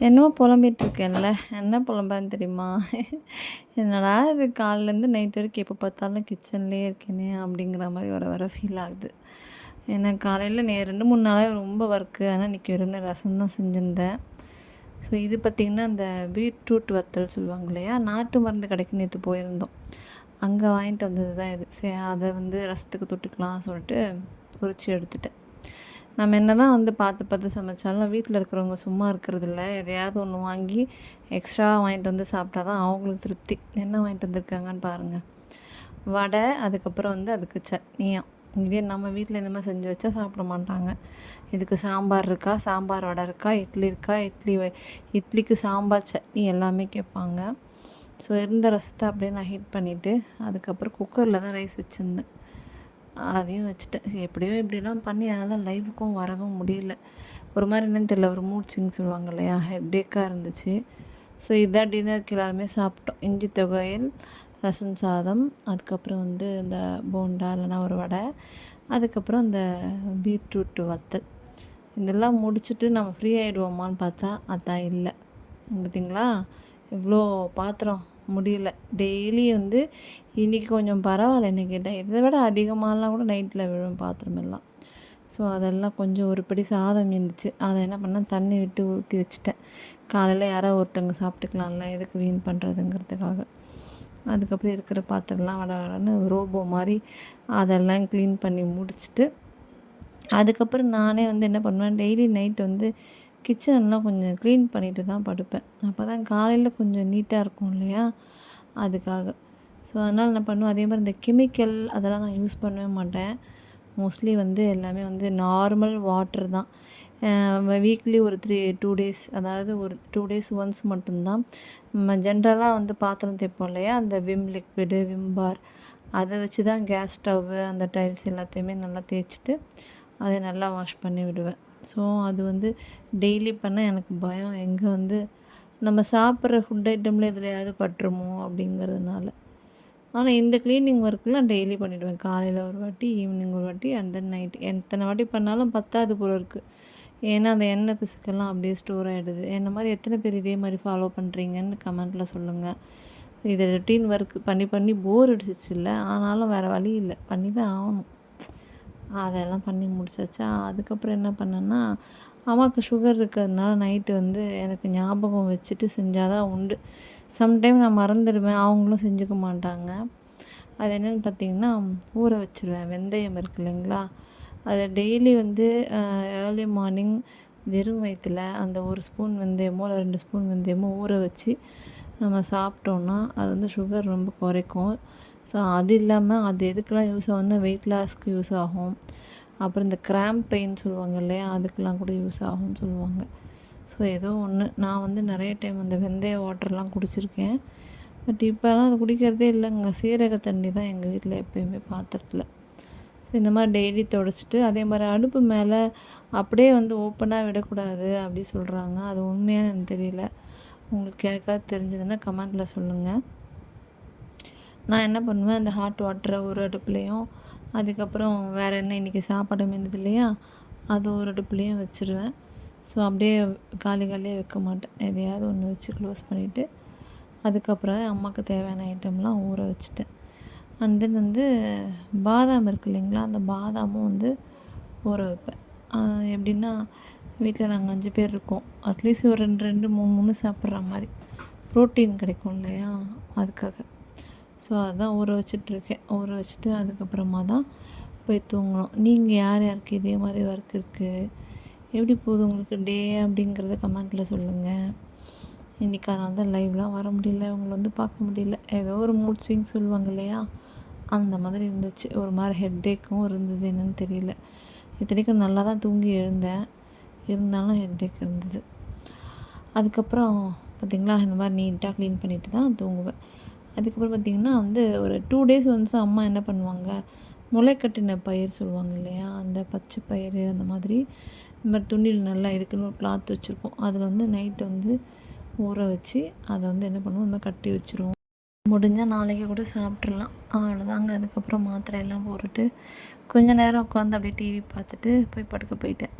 என்னமோ புலம்பிகிட்ருக்கேன்ல. என்ன புலம்புறேன்னு தெரியுமா? என்னடா இது காலைலேருந்து நைட் வரைக்கும் எப்போ பார்த்தாலும் கிச்சன்லேயே இருக்கேனே அப்படிங்கிற மாதிரி வர வர ஃபீல் ஆகுது. ஏன்னா காலையில் 2-3 நாளாக ரொம்ப ஒர்க்கு. ஆனால் இன்றைக்கி வெறும் ரசம் தான் செஞ்சுருந்தேன். ஸோ இது பார்த்திங்கன்னா இந்த பீட்ரூட் வத்தல் சொல்லுவாங்க இல்லையா, நாட்டு மருந்து கடைக்கு நேற்று போயிருந்தோம். அங்கே வாங்கிட்டு வந்தது தான் இது. சரி, அதை ரசத்துக்கு தொட்டுக்கலாம் சொல்லிட்டு பொரிச்சு எடுத்துட்டேன். நம்ம என்ன தான் பார்த்து பார்த்து சமைச்சாலும் வீட்டில் இருக்கிறவங்க சும்மா இருக்கிறதில்ல. எதையாவது ஒன்று வாங்கி எக்ஸ்ட்ரா வாங்கிட்டு சாப்பிட்டா தான் அவங்களுக்கு திருப்தி. என்ன வாங்கிட்டு வந்திருக்காங்கன்னு பாருங்கள். வடை, அதுக்கப்புறம் அதுக்கு சட்னியாக. இதே நம்ம வீட்டில் இந்த மாதிரி செஞ்சு வச்சா சாப்பிட மாட்டாங்க. இதுக்கு சாம்பார் இருக்கா, சாம்பார் வடை இருக்கா, இட்லி இருக்கா, இட்லிக்கு சாம்பார் சட்னி எல்லாமே கேட்பாங்க. ஸோ இருந்த ரசத்தை அப்படியே நான் ஹீட் பண்ணிவிட்டு அதுக்கப்புறம் குக்கரில் தான் ரைஸ் வச்சுருந்தேன். அதையும் வச்சுட்டேன். சரி, எப்படியோ இப்படிலாம் பண்ணி அதனால தான் லைவுக்கும் வரவும் முடியல. ஒரு மாதிரி என்னன்னு தெரியல, ஒரு மூட் ஸ்விங் சொல்லுவாங்க இல்லையா, ஹெட்டேக்காக இருந்துச்சு. ஸோ இதான் டின்னருக்கு எல்லாருமே சாப்பிட்டோம். இஞ்சி தொகையல், ரசம் சாதம், அதுக்கப்புறம் இந்த போண்டா இல்லைனா ஒரு வடை, அதுக்கப்புறம் இந்த பீட்ரூட் வத்தல். இதெல்லாம் முடிச்சுட்டு நம்ம ஃப்ரீ ஆகிடுவோமான்னு பார்த்தா அதான் இல்லை. பார்த்திங்களா எவ்வளோ பாத்திரம் முடியல. டெய்லி இன்றைக்கி கொஞ்சம் பரவாயில்ல என்ன கேட்டால். இதை விட அதிகமாகலாம் கூட நைட்டில் விழும் பாத்திரம் எல்லாம். ஸோ அதெல்லாம் கொஞ்சம் ஒரு படி சாதம் இருந்துச்சு. அதை என்ன பண்ணேன், தண்ணி விட்டு ஊற்றி வச்சுட்டேன். காலையில் யாரோ ஒருத்தவங்க சாப்பிட்டுக்கலாம்ல, எதுக்கு வீண் பண்ணுறதுங்கிறதுக்காக. அதுக்கப்புறம் இருக்கிற பாத்திரம்லாம் வடன்னு ரோபோ மாதிரி அதெல்லாம் க்ளீன் பண்ணி முடிச்சுட்டு அதுக்கப்புறம் நானே என்ன பண்ணுவேன், டெய்லி நைட் கிச்சன்லாம் கொஞ்சம் க்ளீன் பண்ணிவிட்டு தான் படுப்பேன். அப்போ தான் காலையில் கொஞ்சம் நீட்டாக இருக்கும் இல்லையா, அதுக்காக. ஸோ அதனால் என்ன பண்ணுவேன், அதே மாதிரி இந்த கெமிக்கல் அதெல்லாம் நான் யூஸ் பண்ணவே மாட்டேன். மோஸ்ட்லி எல்லாமே நார்மல் வாட்டர் தான். வீக்லி ஒரு 2 டேஸ், அதாவது ஒரு 2 டேஸ் ஒன்ஸ் மட்டும்தான். நம்ம ஜென்ரலாக பாத்திரம் தேய்ப்போம் இல்லையா, அந்த விம் லிக்விடு, விம் பார், அதை வச்சு தான் கேஸ் ஸ்டவ்வு அந்த டைல்ஸ் எல்லாத்தையுமே நல்லா தேய்ச்சிட்டு அதை நல்லா வாஷ் பண்ணி விடுவேன். ஸோ அது டெய்லி பண்ணால் எனக்கு பயம், எங்கே நம்ம சாப்பிட்ற ஃபுட் ஐட்டமில் எதுலையாவது பட்டுருமோ அப்படிங்கிறதுனால. ஆனால் இந்த க்ளீனிங் ஒர்க்லாம் டெய்லி பண்ணிவிடுவேன். காலையில் ஒரு வாட்டி, ஈவினிங் ஒரு வாட்டி, அண்ட் தென் நைட். எத்தனை வாட்டி பண்ணாலும் பத்தாது போல இருக்குது. ஏன்னா அந்த எண்ணெய் பிசுக்கெல்லாம் அப்படியே ஸ்டோர் ஆகிடுது. என்ன மாதிரி எத்தனை பேர் இதே மாதிரி ஃபாலோ பண்ணுறீங்கன்னு கமெண்ட்டில் சொல்லுங்கள். இதை ரொட்டீன் ஒர்க் பண்ணி பண்ணி போர் அடிச்சிச்சு இல்லை, ஆனாலும் வேறு வழி இல்லை, பண்ணி தான் ஆகணும். அதெல்லாம் பண்ணி முடிச்சாச்சா. அதுக்கப்புறம் என்ன பண்ணேன்னா, அம்மாவுக்கு சுகர் இருக்கிறதுனால நைட்டு எனக்கு ஞாபகம் வச்சுட்டு செஞ்சால் தான் உண்டு. சம்டைம் நான் மறந்துடுவேன், அவங்களும் செஞ்சுக்க மாட்டாங்க. அது என்னென்னு பார்த்திங்கன்னா, ஊற வச்சுருவேன். வெந்தயம் இருக்குது இல்லைங்களா, அதை டெய்லி ஏர்லி மார்னிங் வெறும் வயிற்றில் அந்த 1 ஸ்பூன் வெந்தயமோ இல்லை 2 ஸ்பூன் வெந்தயமோ ஊற வச்சு நம்ம சாப்பிட்டோன்னா அது சுகர் ரொம்ப குறைக்கும். ஸோ அது இல்லாமல் அது எதுக்கெலாம் யூஸ் ஆகும்னா, வெயிட் லாஸ்க்கு யூஸ் ஆகும். அப்புறம் இந்த கிராம்ப் பெயின் சொல்லுவாங்க இல்லையா, அதுக்கெலாம் கூட யூஸ் ஆகும்னு சொல்லுவாங்க. ஸோ ஏதோ ஒன்று, நான் நிறைய டைம் அந்த வெந்தய வாட்டர்லாம் குடிச்சிருக்கேன். பட் இப்போலாம் அது குடிக்கிறதே இல்லைங்க. சீரக தண்ணி தான் எங்கள் வீட்டில் எப்போயுமே பாத்திரத்தில். ஸோ இந்த மாதிரி டெய்லி துடைச்சிட்டு, அதே மாதிரி அடுப்பு மேலே அப்படியே ஓப்பனாக விடக்கூடாது அப்படி சொல்கிறாங்க. அது உண்மையானு எனக்கு தெரியல. உங்களுக்கு கேட்காது தெரிஞ்சதுன்னா கமெண்ட்டில் சொல்லுங்கள். நான் என்ன பண்ணுவேன், அந்த ஹாட் வாட்டரை ஒரு அடுப்புலேயும், அதுக்கப்புறம் வேறு என்ன இன்றைக்கி சாப்பாடு மீந்தது இல்லையா, அது ஒரு அடுப்புலேயும் வச்சுருவேன். ஸோ அப்படியே காலியாக வைக்க மாட்டேன். எதையாவது ஒன்று வச்சு க்ளோஸ் பண்ணிவிட்டு அதுக்கப்புறம் அம்மாவுக்கு தேவையான ஐட்டம்லாம் ஊற வச்சுட்டேன். அண்ட் தென் பாதாம் இருக்குது இல்லைங்களா, அந்த பாதாமும் ஊற வைப்பேன். எப்படின்னா, வீட்டில் நாங்கள் 5 பேர் இருக்கோம். அட்லீஸ்ட் ஒரு 2 3 சாப்பிட்ற மாதிரி ப்ரோட்டீன் கிடைக்கும் இல்லையா, அதுக்காக. ஸோ அதுதான் ஊற வச்சிட்ருக்கேன். ஊற வச்சுட்டு அதுக்கப்புறமா தான் போய் தூங்கணும். நீங்கள் யார் யாருக்கு இதே மாதிரி ஒர்க் இருக்குது, எப்படி போகுது உங்களுக்கு டே அப்படிங்கிறத கமெண்ட்டில் சொல்லுங்கள். இன்றைக்கி அதனால தான் லைவ்லாம் வர முடியல, உங்களை பார்க்க முடியல. ஏதோ ஒரு மூட் ஸ்விங் சொல்லுவாங்க இல்லையா, அந்த மாதிரி இருந்துச்சு. ஒரு மாதிரி ஹெட்டேக்கும் இருந்தது, என்னென்னு தெரியல. இத்தனைக்கும் நல்லா தான் தூங்கி எழுந்தேன், இருந்தாலும் ஹெட்டேக் இருந்தது. அதுக்கப்புறம் பார்த்திங்களா, இந்த மாதிரி நீட்டாக க்ளீன் பண்ணிவிட்டு தான் தூங்குவேன். அதுக்கப்புறம் பார்த்திங்கன்னா ஒரு 2 டேஸ் அம்மா என்ன பண்ணுவாங்க, முளைக்கட்டின பயிர் சொல்லுவாங்க இல்லையா, அந்த பச்சை பயிறு அந்த மாதிரி இந்த மாதிரி துணியில் நல்லா இதுக்குன்னு ஒரு கிளாத் வச்சுருக்கோம். அதில் நைட்டு ஊற வச்சு அதை என்ன பண்ணுவோம், இந்த மாதிரி கட்டி வச்சுருவோம். முடிஞ்சால் நாளைக்கு கூட சாப்பிட்றலாம், அவ்வளோதாங்க. அதுக்கப்புறம் மாத்திரை எல்லாம் போட்டுட்டு கொஞ்சம் நேரம் உட்காந்து அப்படியே டிவி பார்த்துட்டு போய் படுக்க போயிட்டேன்.